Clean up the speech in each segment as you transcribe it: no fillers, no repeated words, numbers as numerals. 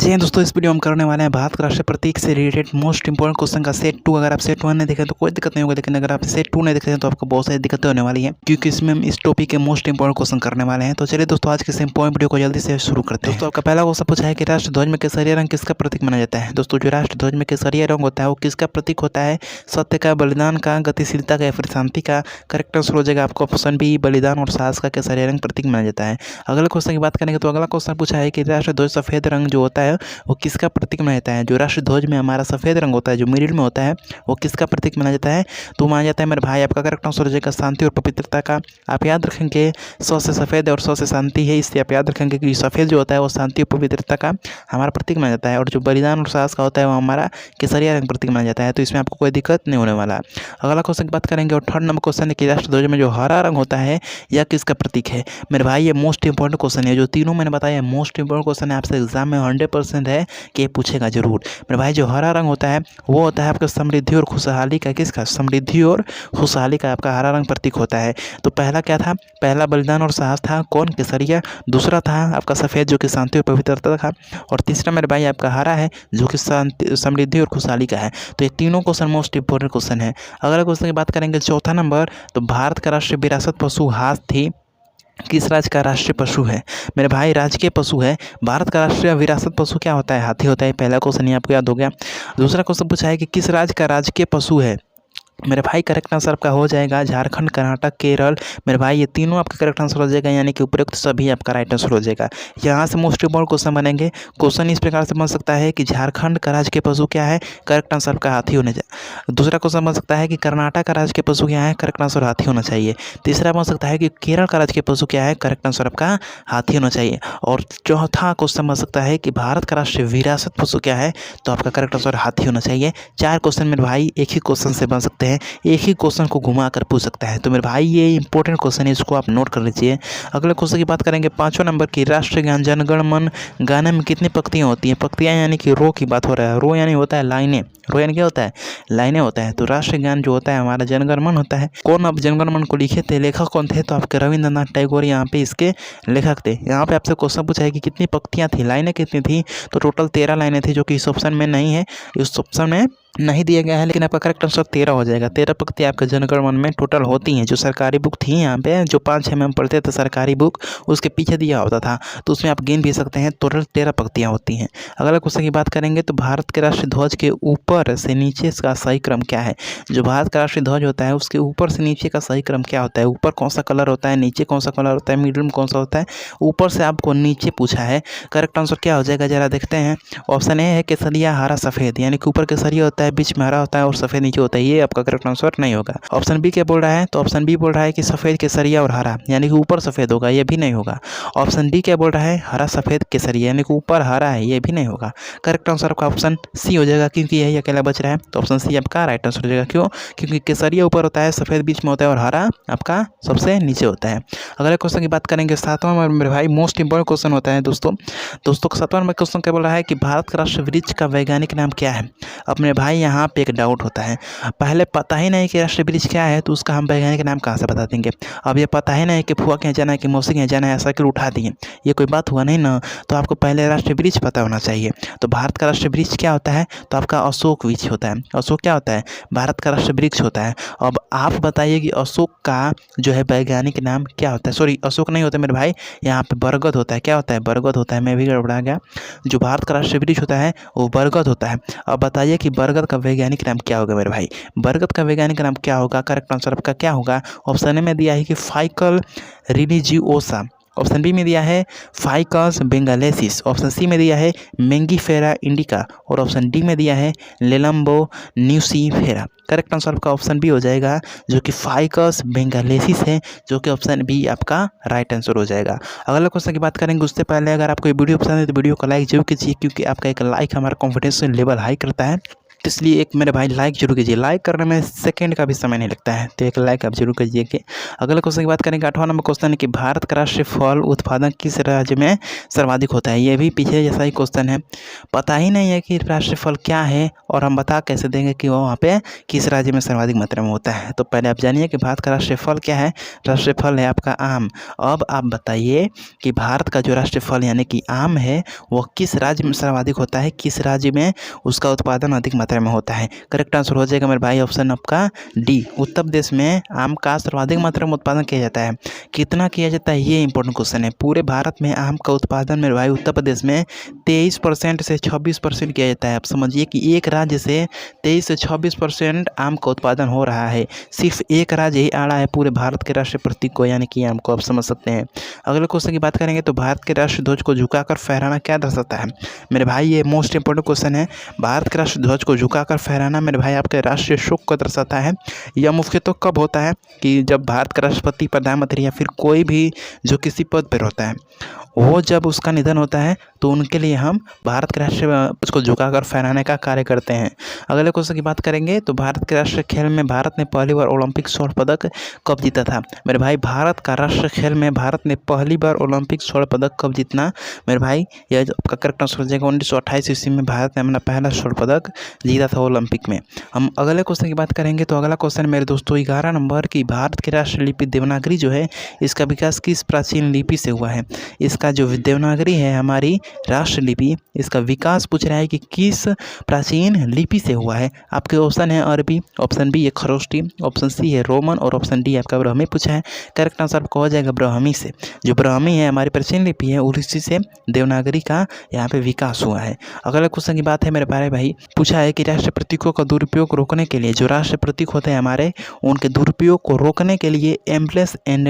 जी हाँ दोस्तों, इस वीडियो हम करने वाले हैं भारत का राष्ट्रीय प्रतीक से रिलेटेड मोस्ट इंपॉर्टेंट क्वेश्चन का सेट 2। अगर आप सेट 1 नहीं देखें तो कोई दिक्कत नहीं होगा, लेकिन अगर आप सेट 2 नहीं देख रहे हैं तो आपको बहुत सारी दिक्कतें होने वाली हैं, क्योंकि इसमें हम इस टॉपिक के मोस्ट इंपॉर्टेंट क्वेश्चन करने वाले हैं। तो चलिए दोस्तों, आज के इंपॉर्टेंट वीडियो को जल्दी से शुरू करते हैं। दोस्तों, आपका पहला क्वेश्चन पूछा है कि राष्ट्र ध्वज में केसरिया रंग किसका प्रतीक माना जाता है। दोस्तों, जो राष्ट्र ध्वज में केसरिया रंग होता है वो किसका प्रतीक होता है? सत्य का, बलिदान का, गतिशीलता का या फिर शांति का? करेक्ट आंसर हो जाएगा आपको ऑप्शन बी, बलिदान और साहस का केसरिया रंग प्रतीक माना जाता है। अगले क्वेश्चन की बात करेंगे तो अगला क्वेश्चन पूछा है कि राष्ट्र ध्वज सफेद रंग जो होता है वो किसका प्रतीक माना जाता है। जो राष्ट्र ध्वज में हमारा सफेद रंग होता है जो मिडिल में होता है वो किसका प्रतीक माना जाता है? तो माना जाता है मेरे भाई आपका करेक्ट आंसर हो जाएगा शांति और पवित्रता का। आप याद रखेंगे स से सफेद और स से शांति है, इससे आप याद रखेंगे कि सफेद जो होता है वो शांति और पवित्रता का हमारा प्रतीक माना जाता है, और जो बलिदान और साहस का होता है वो हमारा केसरिया रंग प्रतीक माना जाता है। तो इसमें आपको कोई दिक्कत नहीं होने वाला। अगला क्वेश्चन की बात करेंगे और थर्ड नंबर क्वेश्चन है कि राष्ट्र ध्वज में जो हरा रंग होता है यह किसका प्रतीक है। मेरे भाई ये मोस्ट इंपॉर्टेंट क्वेश्चन है, जो तीनों मैंने बताया मोस्ट इंपॉर्टेंट क्वेश्चन है, आपसे एग्जाम में 100% है कि ये पूछेगा जरूर। मेरे भाई जो हरा रंग होता है वो होता है आपका समृद्धि और खुशहाली का। किसका? समृद्धि और खुशहाली का आपका हरा रंग प्रतीक होता है। तो पहला क्या था? पहला बलिदान और साहस था, कौन? केसरिया। दूसरा था आपका सफ़ेद जो कि शांति और पवित्रता था, और तीसरा मेरे भाई आपका हरा है जो कि शांति, समृद्धि और खुशहाली का है। तो ये तीनों क्वेश्चन मोस्ट इंपॉर्टेंट क्वेश्चन है। अगला क्वेश्चन की बात करेंगे चौथा नंबर, तो भारत का राष्ट्रीय विरासत पशु हाथ थी, किस राज्य का राष्ट्रीय पशु है? मेरे भाई राजकीय पशु है। भारत का राष्ट्रीय विरासत पशु क्या होता है? हाथी होता है। पहला क्वेश्चन ये आपको याद हो गया। दूसरा क्वेश्चन पूछा है कि किस राज्य का राजकीय पशु है। मेरे भाई करेक्ट आंसर आपका हो जाएगा झारखंड, कर्नाटक, केरल। मेरे भाई ये तीनों आपका करेक्ट आंसर हो जाएगा, यानी कि उपयुक्त सभी आपका राइट आंसर हो जाएगा। यहाँ से मोस्ट इंपॉर्टेंट क्वेश्चन बनेंगे। क्वेश्चन इस प्रकार से बन सकता है कि झारखंड का राज्य के पशु क्या है? करेक्ट आंसर आपका हाथी होने चाहिए। दूसरा क्वेश्चन बन सकता है कि कर्नाटक का राज्य के पशु क्या है? करेक्ट आंसर हाथी होना चाहिए। तीसरा बन सकता है कि केरल का राज्य के पशु क्या है? करेक्ट आंसर आपका हाथी होना चाहिए। और चौथा क्वेश्चन बन सकता है कि भारत का राष्ट्रीय विरासत पशु क्या है? तो आपका करेक्ट आंसर हाथी होना चाहिए। 4 क्वेश्चन मेरे भाई एक ही क्वेश्चन से बन सकते हैं, एक ही क्वेश्चन को घुमा कर पूछ सकता है। तो मेरे भाई ये इंपॉर्टेंट क्वेश्चन है, इसको आप नोट कर लीजिए। अगले क्वेश्चन की बात करेंगे 5वां नंबर की, राष्ट्रीय गान जन गण मन गाने में कितनी पंक्तियाँ होती हैं? पंक्तियाँ यानी कि रो की बात हो रहा है। रो यानी होता है लाइनें, रो यानी क्या होता है? लाइनें होता है। तो राष्ट्रीय गान जो होता है हमारा जनगण मन होता है। कौन अब जनगण मन को लिखे थे, लेखक कौन थे? तो आपके रविंद्रनाथ टैगोर यहाँ पे इसके लेखक थे। यहाँ पे आपसे क्वेश्चन पूछा है कि कितनी पंक्तियाँ थी, लाइनें कितनी थी? तो टोटल 13 लाइनें थी, जो कि इस ऑप्शन में नहीं है, इस ऑप्शन में नहीं दिया गया है, लेकिन आपका करेक्ट आंसर 13 हो जाएगा। 13 पंक्तियाँ आपके जनगण मन में टोटल होती हैं। जो सरकारी बुक थी यहाँ पे, जो 5-6 में हम पढ़ते थे सरकारी बुक, उसके पीछे दिया होता था, तो उसमें आप गिन भी सकते हैं। टोटल 13 पंक्तियाँ होती हैं। अगला क्वेश्चन की बात करेंगे तो भारत के राष्ट्रीय ध्वज के ऊपर से नीचे का सही क्रम क्या है? जो भारत का राष्ट्रीय ध्वज होता है उसके ऊपर से नीचे का सही क्रम क्या होता है? ऊपर कौन सा कलर होता है, नीचे कौन सा कलर होता है, मिडिल में कौन सा होता है? ऊपर से आपको नीचे पूछा है। करेक्ट आंसर क्या हो जाएगा जरा देखते हैं। ऑप्शन ए है केसरिया, हरा, सफेद, यानी कि ऊपर केसरिया होता है, बीच में हरा होता है और सफेद नीचे होता है। ये आपका करेक्ट आंसर नहीं होगा। ऑप्शन बी क्या बोल रहा है? तो ऑप्शन बी बोल रहा है कि सफेद, केसरिया और हरा, यानी कि ऊपर सफेद होगा, ये भी नहीं होगा। ऑप्शन डी क्या बोल रहा है? हरा, सफेद, केसरिया, यानी कि ऊपर हरा है, ये भी नहीं होगा। करेक्ट आंसर आपका ऑप्शन सी हो जाएगा, क्योंकि यही अकेला बच रहा है। तो ऑप्शन सी आपका राइट आंसर हो जाएगा। क्यों? क्योंकि केसरिया ऊपर होता है, सफेद बीच में होता है और हरा आपका सबसे नीचे होता है। अगले क्वेश्चन की बात करेंगे 7वां मेरे भाई मोस्ट इंपॉर्टेंट क्वेश्चन होता है दोस्तों 7वां क्वेश्चन क्या बोल रहा है कि भारत का राष्ट्रीय वृक्ष का वैज्ञानिक नाम क्या है? अपने भाई यहाँ पे एक डाउट होता है, पहले पता ही नहीं कि राष्ट्रीय वृक्ष क्या है, तो उसका हम वैज्ञानिक नाम कहाँ से बता देंगे? अब ये पता ही नहीं कि फुआ के यहाँ जाना है कि मौसी के यहाँ जाना है, साइकिल उठा दिए, ये कोई बात हुआ नहीं ना। तो आपको पहले राष्ट्रीय वृक्ष पता होना चाहिए। तो भारत का राष्ट्रीय वृक्ष क्या होता है? तो आपका अशोक वृक्ष होता है। अशोक क्या होता है? भारत का राष्ट्रीय वृक्ष होता है। अब आप बताइए कि अशोक का जो है वैज्ञानिक नाम क्या होता है? सॉरी, अशोक नहीं होता मेरे भाई, यहाँ पे बरगद होता है। क्या होता है? बरगद होता है। मैं भी गड़बड़ा गया। जो भारत का राष्ट्रीय वृक्ष होता है वो बरगद होता है। अब बताइए कि बरगद का वैज्ञानिक नाम क्या होगा मेरे भाई? बरगद का वैज्ञानिक नाम क्या होगा? करेक्ट आंसर आपका क्या होगा? ऑप्शन ए में दिया है कि फाइकल रिलीजियोसा, ऑप्शन बी में दिया है फाइकस बेंगालेसिस, ऑप्शन सी में दिया है मेंगीफेरा इंडिका, और ऑप्शन डी में दिया है लेलम्बो न्यूसीफेरा। करेक्ट आंसर आपका ऑप्शन बी हो जाएगा, जो कि फाइकस बेंगालेसिस है, जो कि ऑप्शन बी आपका राइट आंसर हो जाएगा। अगला क्वेश्चन की बात करेंगे उससे पहले अगर आपको ये वीडियो पसंद है तो वीडियो को लाइक जरूर कीजिए, क्योंकि आपका एक लाइक हमारा कॉन्फिडेंस लेवल हाई करता है। तो इसलिए एक मेरे भाई लाइक जरूर कीजिए, लाइक करने में सेकंड का भी समय नहीं लगता है, तो एक लाइक आप जरूर कीजिए। कि अगले क्वेश्चन की बात करेंगे, 8वां नंबर क्वेश्चन है कि भारत का राष्ट्रीय फल उत्पादन किस राज्य में सर्वाधिक होता है। ये भी पीछे जैसा ही क्वेश्चन है, पता ही नहीं है कि राष्ट्रीय फल क्या है और हम बता कैसे देंगे कि वो वहाँ पे किस राज्य में सर्वाधिक मात्रा में होता है। तो पहले आप जानिए कि भारत का राष्ट्रीय फल क्या है। राष्ट्रीय फल है आपका आम। अब आप बताइए कि भारत का जो राष्ट्रीय फल यानी कि आम है वो किस राज्य में सर्वाधिक होता है, किस राज्य में उसका उत्पादन अधिक मात्रा में होता है। करेक्ट आंसर हो जाएगा मेरे भाई ऑप्शन आपका डी, उत्तर प्रदेश में आम का सर्वाधिक मात्रा में उत्पादन किया जाता है। कितना किया जाता है ये इंपॉर्टेंट क्वेश्चन है। पूरे भारत में आम का उत्पादन मेरे भाई उत्तर प्रदेश में 23% से 26% किया जाता है। आप समझिए कि एक राज्य से 23 से 26% आम का उत्पादन हो रहा है। सिर्फ एक राज्य ही आड़ा है पूरे भारत के राष्ट्रीय प्रतीक को यानी कि आम को, आप समझ सकते हैं। अगले क्वेश्चन की बात करेंगे तो भारत के राष्ट्रीय ध्वज को झुकाकर फहराना क्या दर्शाता है। मेरे भाई ये मोस्ट इंपॉर्टेंट क्वेश्चन है। भारत के राष्ट्रीय ध्वज को झुकाकर फहराना मेरे भाई आपके राष्ट्रीय शोक को दर्शाता है। यह मुख्यतः कब होता है कि जब भारत का राष्ट्रपति, प्रधानमंत्री या फिर कोई भी जो किसी पद पर होता है वो जब उसका निधन होता है तो उनके लिए हम भारत के राष्ट्रीय ध्वज को झुकाकर फहराने का कार्य करते हैं। अगले क्वेश्चन की बात करेंगे तो भारत के राष्ट्रीय खेल में भारत ने पहली बार ओलंपिक स्वर्ण पदक कब जीता था। मेरे भाई भारत का राष्ट्रीय खेल में भारत ने पहली बार ओलंपिक स्वर्ण पदक कब जीतना, मेरे भाई यह आपका करेक्ट आंसर हो जाएगा 1928 ईस्वी में भारत ने अपना पहला स्वर्ण पदक जीता था ओलंपिक में। हम अगले क्वेश्चन की बात करेंगे तो अगला क्वेश्चन मेरे दोस्तों 11 नंबर की भारत की राष्ट्रीय लिपि देवनागरी जो है इसका विकास किस प्राचीन लिपि से हुआ है। इसका जो देवनागरी है हमारी राष्ट्र लिपि, इसका विकास पूछ रहा है कि किस प्राचीन लिपि से हुआ है। आपके ऑप्शन है अरबी, ऑप्शन बी है खरोष्टी, ऑप्शन सी है रोमन और ऑप्शन डी आपका ब्राह्मी पूछा है। करेक्ट आंसर आपको हो जाएगा ब्राह्मी से। जो ब्राह्मी है हमारी प्राचीन लिपि है उसी से देवनागरी का यहाँ पे विकास हुआ है। अगला क्वेश्चन की बात है मेरे प्यारे भाई, पूछा है कि राष्ट्रीय प्रतीकों का दुरुपयोग रोकने के लिए, जो राष्ट्रीय प्रतीक होते हैं हमारे उनके दुरुपयोग को रोकने के लिए एम्बलेस एंड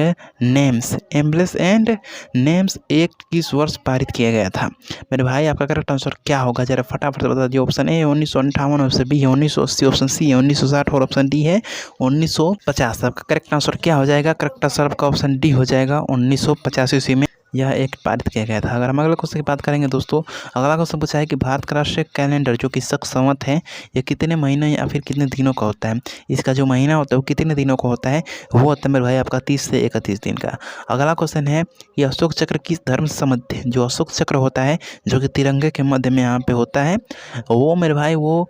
नेम्स एक्ट किस वर्ष पारित किया गया था। मेरे भाई आपका करेक्ट आंसर क्या होगा जरा फटाफट से बता दिए। ऑप्शन ए 1958, ऑप्शन बी है 1980, ऑप्शन सी है 1960 और ऑप्शन डी है 1950। आपका करेक्ट आंसर क्या हो जाएगा, करेक्ट आंसर आपका ऑप्शन डी हो जाएगा 1950 ईस्वी में यह एक पारित किया गया था। अगर हम अगले क्वेश्चन की बात करेंगे दोस्तों, अगला क्वेश्चन पूछा है कि भारत का राष्ट्रीय कैलेंडर जो कि संवत है ये कितने महीने या फिर कितने दिनों का होता है। इसका जो महीना होता है वो कितने दिनों का होता है, वो होता है मेरे भाई आपका 30 से 31 दिन का। अगला क्वेश्चन है कि अशोक चक्र किस धर्म से संबंधित है। जो अशोक चक्र होता है जो कि तिरंगे के मध्य में यहाँ पे होता है वो मेरे भाई वो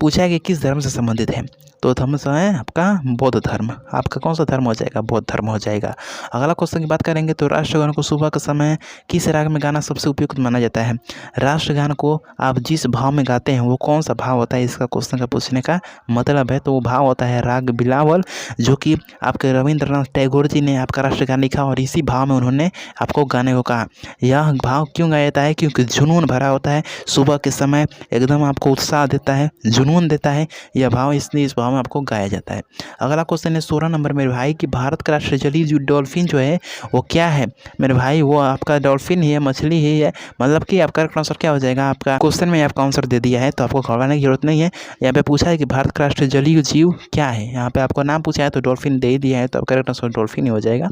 पूछा है कि किस धर्म से संबंधित है। तो धर्म से है आपका बौद्ध धर्म। आपका कौन सा धर्म हो जाएगा, बौद्ध धर्म हो जाएगा। अगला क्वेश्चन की बात करेंगे तो राष्ट्रगान को सुबह के समय किस राग में गाना सबसे उपयुक्त माना जाता है। राष्ट्रगान को आप जिस भाव में गाते हैं वो कौन सा भाव होता है, इसका क्वेश्चन का पूछने का मतलब है। तो वो भाव होता है राग बिलावल, जो कि आपके रविंद्रनाथ टैगोर जी ने आपका राष्ट्रगान लिखा और इसी भाव में उन्होंने आपको गाने को कहा। यह भाव क्यों गाया जाता है, क्योंकि जुनून भरा होता है सुबह के समय, एकदम आपको उत्साह देता है, जुनून देता है यह भाव, इसलिए इस भाव में आपको गाया जाता है। अगला क्वेश्चन है 16 नंबर मेरे भाई कि भारत का राष्ट्रीय जलीय जीव डॉल्फिन जो है वो क्या है। मेरे भाई वो आपका डॉल्फिन ही है, मछली ही है। मतलब कि आपका आंसर क्या हो जाएगा, आपका क्वेश्चन में आपका आंसर दे दिया है तो आपको घबराने की जरूरत नहीं है। यहाँ पे पूछा है कि भारत का राष्ट्रीय जलीय जीव क्या है, यहाँ पे आपका नाम पूछा है तो डॉल्फिन दे ही दिया है तो आपका करेक्ट आंसर डॉल्फिन ही हो जाएगा।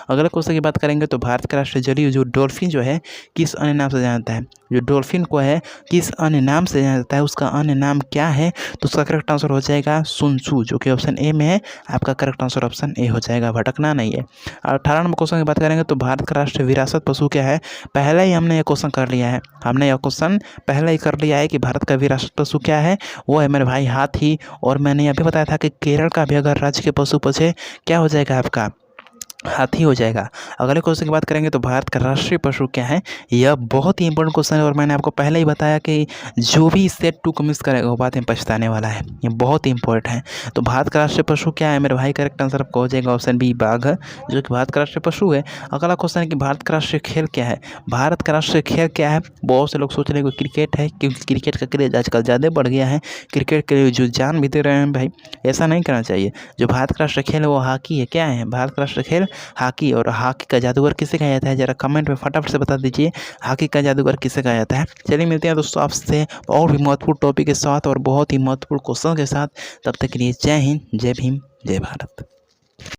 अगला क्वेश्चन की बात करेंगे तो भारत का राष्ट्रीय जलीय जीव डॉल्फिन जो है किस अन्य नाम से जाना जाता है। जो डॉल्फिन को है किस अन्य नाम से जाना जाता है, उसका अन्य नाम क्या है, तो उसका करेक्ट आंसर हो जाएगा सुनसू, जो कि ऑप्शन ए में है। आपका करेक्ट आंसर ऑप्शन ए हो जाएगा, भटकना नहीं है। और 18 नंबर क्वेश्चन की बात करेंगे तो भारत का राष्ट्रीय विरासत पशु क्या है। पहले ही हमने ये क्वेश्चन कर लिया है, हमने यह क्वेश्चन पहले ही कर लिया है कि भारत का विरासत पशु क्या है, वो है मेरे भाई हाथी। और मैंने यह भी बताया था कि केरल का भी अगर राज्य के पशु पूछे क्या हो जाएगा आपका हाथी हो जाएगा। अगले क्वेश्चन की बात करेंगे तो भारत का राष्ट्रीय पशु क्या है। यह बहुत ही इंपॉर्टेंट क्वेश्चन है और मैंने आपको पहले ही बताया कि जो भी सेट 2 को मिस करेगा वो बात में पछताने वाला है, ये बहुत ही इंपॉर्टेंट है। तो भारत का राष्ट्रीय पशु क्या है मेरे भाई, करेक्ट आंसर आपको हो जाएगा ऑप्शन बी बाघ, जो कि भारत का राष्ट्रीय पशु है। अगला क्वेश्चन है कि भारत का राष्ट्रीय खेल क्या है। भारत का राष्ट्रीय खेल क्या है, बहुत से लोग सोच रहे हैं कि क्रिकेट है, क्योंकि क्रिकेट का क्रेज आजकल ज़्यादा बढ़ गया है। क्रिकेट के लिए जो जान भी दे रहे हैं भाई, ऐसा नहीं करना चाहिए। जो भारत का राष्ट्रीय खेल है वो हॉकी है। क्या है भारत का राष्ट्रीय खेल, हॉकी। और हॉकी का जादूगर किसे कहा जाता है, जरा कमेंट में फटाफट से बता दीजिए हॉकी का जादूगर किसे कहा जाता है। चलिए मिलते हैं दोस्तों आपसे और भी महत्वपूर्ण टॉपिक के साथ और बहुत ही महत्वपूर्ण क्वेश्चन के साथ। तब तक के लिए जय हिंद, जय भीम, जय भारत।